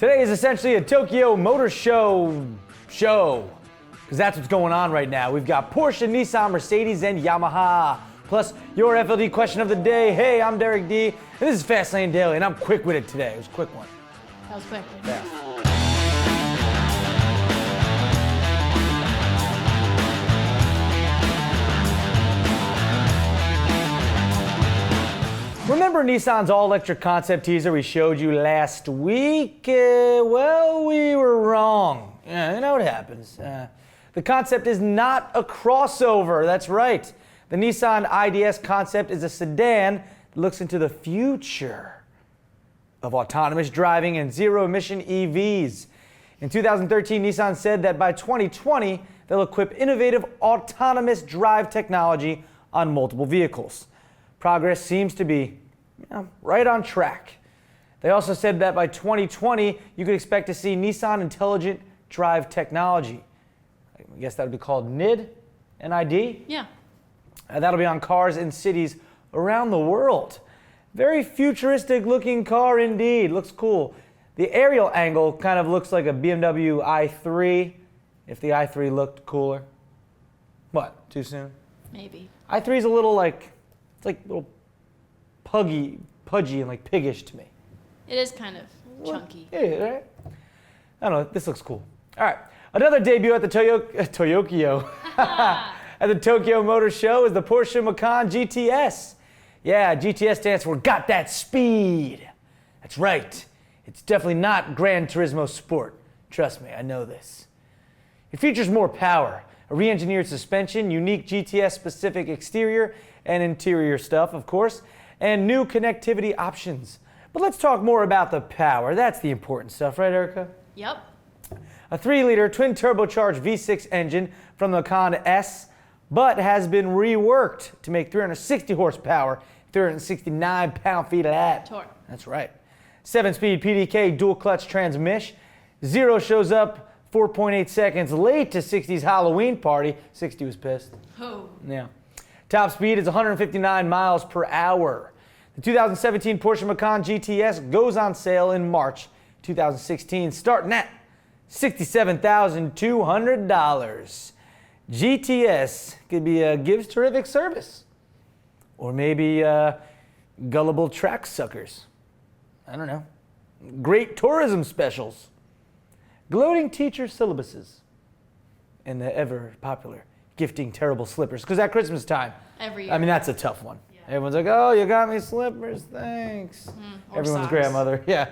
Today is essentially a Tokyo Motor Show, because that's what's going on right now. We've got Porsche, Nissan, Mercedes, and Yamaha. Plus, your FLD question of the day. Hey, I'm Derek D, and this is Fast Lane Daily, and I'm quick with it today. It was a quick one. That was quick. Yeah. Remember Nissan's all-electric concept teaser we showed you last week? Well, we were wrong. Yeah, you know what happens. The concept is not a crossover, that's right. The Nissan IDS concept is a sedan that looks into the future of autonomous driving and zero-emission EVs. In 2013, Nissan said that by 2020, they'll equip innovative autonomous drive technology on multiple vehicles. Progress seems to be right on track. They also said that by 2020, you could expect to see Nissan Intelligent Drive Technology. I guess that would be called NID, N-I-D? Yeah. That'll be on cars in cities around the world. Very futuristic looking car indeed. Looks cool. The aerial angle kind of looks like a BMW i3, if the i3 looked cooler. What, too soon? Maybe. i3 is a little like, it's like a little pudgy and like piggish to me. It is kind of chunky. Yeah, right? I don't know, this looks cool. All right, another debut at the Tokyo at the Tokyo Motor Show is the Porsche Macan GTS. Yeah, GTS stands for Got That Speed. That's right. It's definitely not Gran Turismo Sport. Trust me, I know this. It features more power, a re-engineered suspension, unique GTS-specific exterior and interior stuff, of course, and new connectivity options. But let's talk more about the power. That's the important stuff, right, Erica? Yep. A 3-liter twin-turbocharged V6 engine from the Macan S, but has been reworked to make 360 horsepower, 369 pound-feet of that. Torque. That's right. 7-speed PDK dual-clutch transmission. Zero shows up 4.8 seconds late to 60's Halloween party. 60 was pissed. Oh. Yeah. Top speed is 159 miles per hour. The 2017 Porsche Macan GTS goes on sale in March 2016, starting at $67,200. GTS could be gives terrific service. Or maybe gullible track suckers. I don't know. Great tourism specials. Gloating teacher syllabuses. And the ever popular gifting terrible slippers. Because at Christmas time, Every year. I mean, that's a tough one. Yeah. Everyone's like, oh, you got me slippers, thanks. Or Everyone's socks. grandmother, yeah.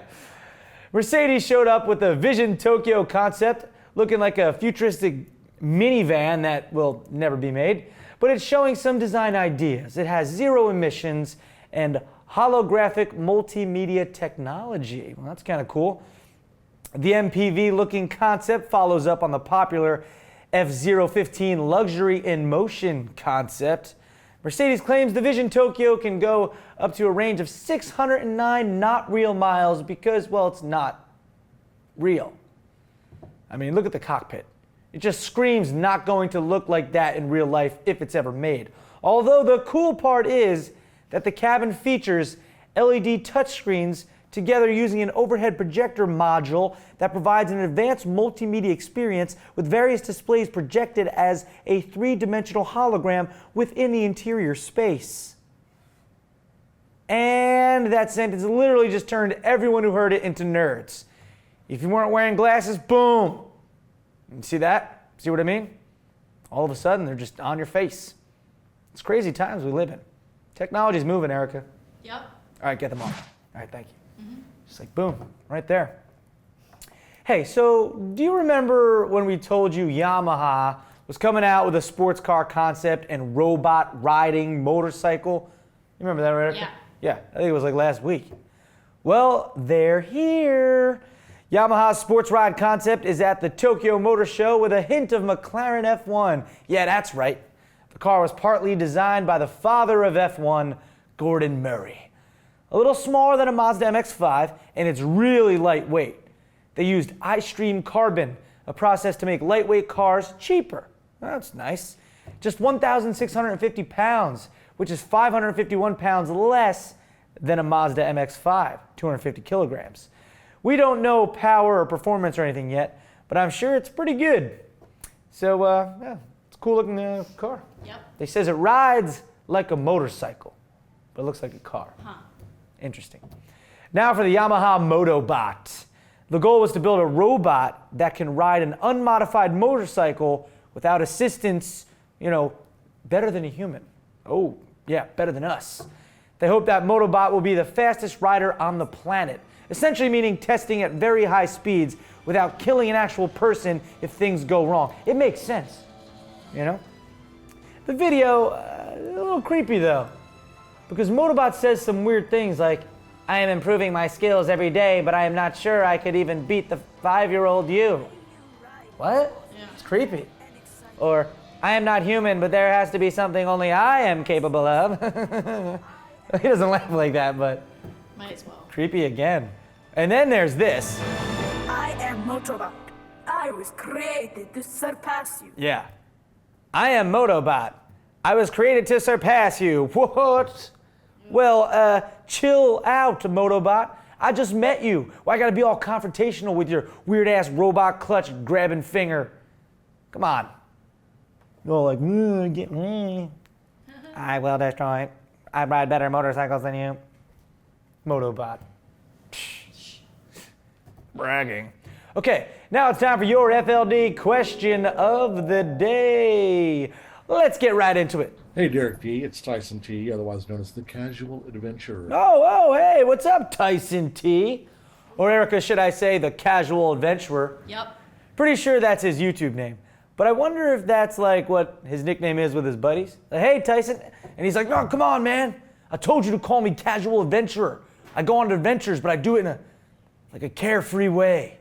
Mercedes showed up with the Vision Tokyo concept, looking like a futuristic minivan that will never be made, but it's showing some design ideas. It has zero emissions and holographic multimedia technology. Well, that's kind of cool. The MPV-looking concept follows up on the popular F015 luxury in motion concept. Mercedes claims the Vision Tokyo can go up to a range of 609 not real miles because, well, it's not real. I mean, look at the cockpit. It just screams not going to look like that in real life if it's ever made. Although the cool part is that the cabin features LED touchscreens together using an overhead projector module that provides an advanced multimedia experience with various displays projected as a 3-dimensional hologram within the interior space. And that sentence literally just turned everyone who heard it into nerds. If you weren't wearing glasses, boom. You see that? See what I mean? All of a sudden, they're just on your face. It's crazy times we live in. Technology's moving, Erica. Yep. All right, get them on. All right, thank you. Just like boom, right there. Hey, so do you remember when we told you Yamaha was coming out with a sports car concept and robot riding motorcycle? You remember that, right, Erica? Yeah. Yeah, I think it was like last week. Well, they're here. Yamaha's sports ride concept is at the Tokyo Motor Show with a hint of McLaren F1. Yeah, that's right. The car was partly designed by the father of F1, Gordon Murray. A little smaller than a Mazda MX-5, and it's really lightweight. They used iStream Carbon, a process to make lightweight cars cheaper. That's nice. Just 1,650 pounds, which is 551 pounds less than a Mazda MX-5, 250 kilograms. We don't know power or performance or anything yet, but I'm sure it's pretty good. So, yeah, it's a cool looking car. Yep. They says it rides like a motorcycle, but it looks like a car. Huh. Interesting. Now for the Yamaha MotoBot. The goal was to build a robot that can ride an unmodified motorcycle without assistance, better than a human. Oh, yeah, better than us. They hope that MotoBot will be the fastest rider on the planet, essentially meaning testing at very high speeds without killing an actual person if things go wrong. It makes sense, The video, a little creepy though, because MotoBot says some weird things like, I am improving my skills every day, but I am not sure I could even beat the 5-year-old you. What? Yeah. It's creepy. Or, I am not human, but there has to be something only I am capable of. He doesn't laugh like that, but Might as well. creepy again. And then there's this. I am MotoBot. I was created to surpass you. Yeah. I am MotoBot. I was created to surpass you. What? Well, chill out, MotoBot. I just met you. Why gotta be all confrontational with your weird-ass robot clutch grabbing finger? Come on. Go like, get me. I will destroy. I ride better motorcycles than you. MotoBot. Bragging. Okay, now it's time for your FLD question of the day. Let's get right into it. Hey, Derek P. It's Tyson T., otherwise known as the Casual Adventurer. Oh, hey, what's up, Tyson T? Or Erica, should I say the Casual Adventurer? Yep. Pretty sure that's his YouTube name. But I wonder if that's like what his nickname is with his buddies. Like, hey, Tyson. And he's like, no, come on, man. I told you to call me Casual Adventurer. I go on adventures, but I do it in a carefree way.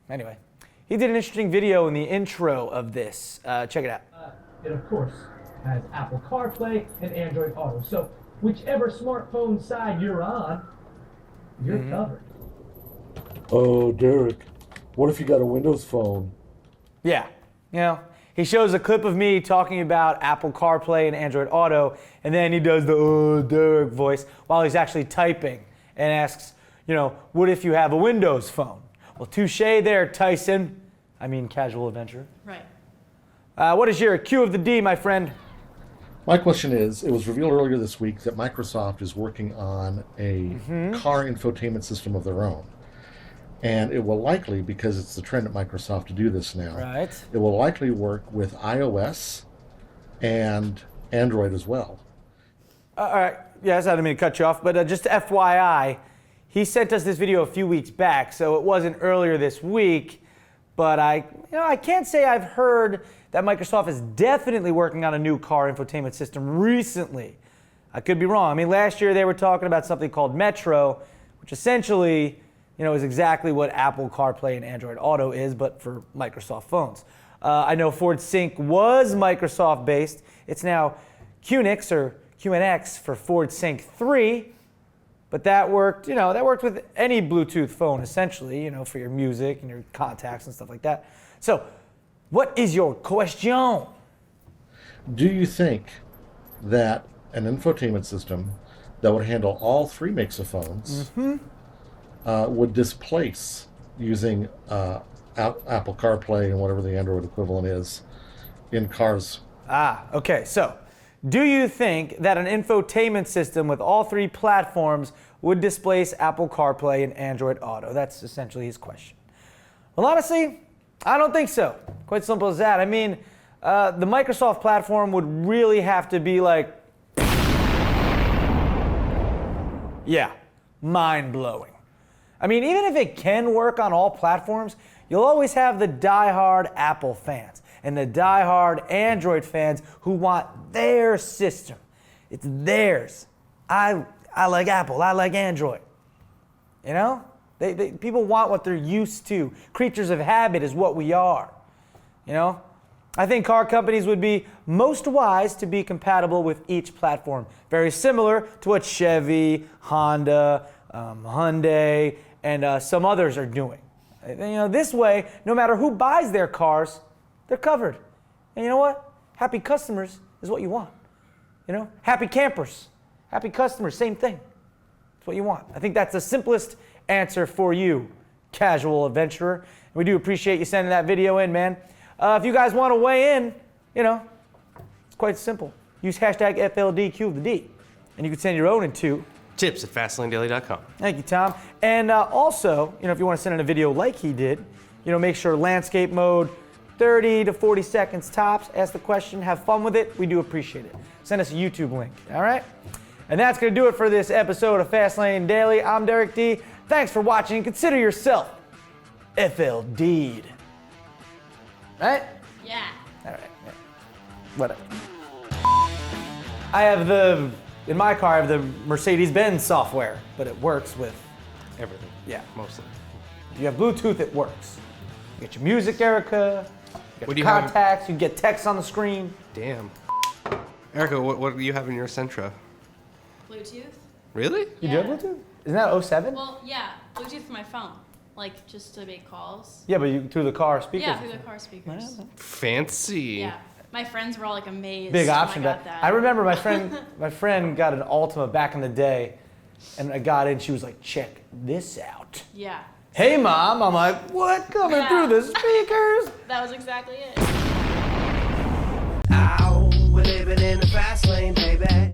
Anyway, he did an interesting video in the intro of this. Check it out. It, of course, has Apple CarPlay and Android Auto. So whichever smartphone side you're on, you're covered. Oh, Derek, what if you got a Windows phone? Yeah, he shows a clip of me talking about Apple CarPlay and Android Auto, and then he does the Derek voice while he's actually typing and asks, what if you have a Windows phone? Well, touche there, Tyson. I mean, Casual Adventurer. Right. What is your Q of the D, my friend? My question is, it was revealed earlier this week that Microsoft is working on a car infotainment system of their own. And it will likely, because it's the trend at Microsoft to do this now, Right. it will likely work with iOS and Android as well. All right. Yes, I didn't mean to cut you off, but just FYI, he sent us this video a few weeks back, so it wasn't earlier this week. But I can't say I've heard that Microsoft is definitely working on a new car infotainment system recently. I could be wrong. I mean, last year they were talking about something called Metro, which essentially, is exactly what Apple CarPlay and Android Auto is, but for Microsoft phones. I know Ford Sync was Microsoft based. It's now QNX or QNX for Ford Sync 3. But that worked, with any Bluetooth phone, essentially, for your music and your contacts and stuff like that. So, what is your question? Do you think that an infotainment system that would handle all three makes of phones would displace using Apple CarPlay and whatever the Android equivalent is in cars? Okay, so do you think that an infotainment system with all three platforms would displace Apple CarPlay and Android Auto? That's essentially his question. Well, honestly, I don't think so. Quite simple as that. I mean, the Microsoft platform would really have to be like, mind-blowing. I mean, even if it can work on all platforms, you'll always have the die-hard Apple fans and the die-hard Android fans who want their system. It's theirs. I like Apple. I like Android. People want what they're used to. Creatures of habit is what we are. I think car companies would be most wise to be compatible with each platform. Very similar to what Chevy, Honda, Hyundai, and some others are doing. This way, no matter who buys their cars, they're covered. And you know what? Happy customers is what you want. Happy campers, happy customers, same thing. It's what you want. I think that's the simplest answer for you, casual adventurer. We do appreciate you sending that video in, man. If you guys want to weigh in, you know, it's quite simple. Use hashtag FLDQD, and you can send your own in to tips@fastlanedaily.com. Thank you, Tom. And also, you know, if you want to send in a video like he did, you know, make sure landscape mode, 30 to 40 seconds tops. Ask the question, have fun with it. We do appreciate it. Send us a YouTube link, all right? And that's going to do it for this episode of Fastlane Daily. I'm Derek D. Thanks for watching. Consider yourself FLD'd. Right? Yeah. All right. Yeah. Whatever. In my car, I have the Mercedes-Benz software, but it works with, Everything. yeah. Mostly. If you have Bluetooth, it works. You get your music, Erica. You get What do your you have? contacts. You get text on the screen. Damn. Erica, what do you have in your Sentra? Bluetooth? Really? You do have Bluetooth? Isn't that 07? Well, yeah. Bluetooth for my phone. Like, just to make calls. Yeah, but through the car speakers. Yeah, through the car speakers. Fancy. Yeah. My friends were all like amazed. Big when option. I got that. I remember my friend got an Ultima back in the day, and I got in. She was like, "Check this out." Yeah. Hey, Mom. I'm like, "What? Coming Yeah. through the speakers?" That was exactly it. Ow, we're living in the fast lane, baby.